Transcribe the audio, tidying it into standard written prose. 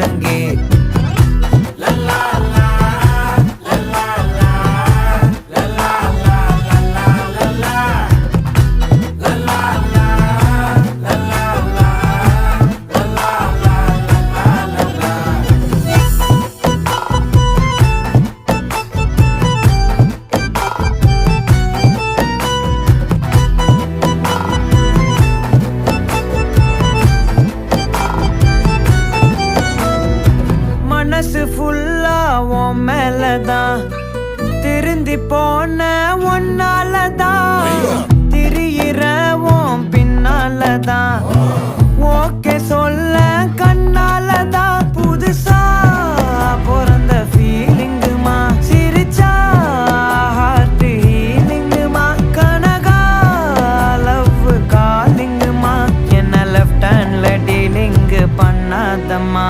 முழங்கே. மனசு ஃபுல்லா உன் மேலதான், திருந்தி போன ஒன்னாலதான், திரியிற உன் பின்னாலதான், ஓகே சொல்ல கண்ணாலதான். புதுசா பிறந்த ஃபீலிங்குமா, சிரிச்சா ஹார்ட் ஹீலிங்குமா, கனகா லவ் காலிங்குமா, என்ன லெஃப்ட் ஹேண்ட்ல டீலிங்கு பண்ணாதம்மா.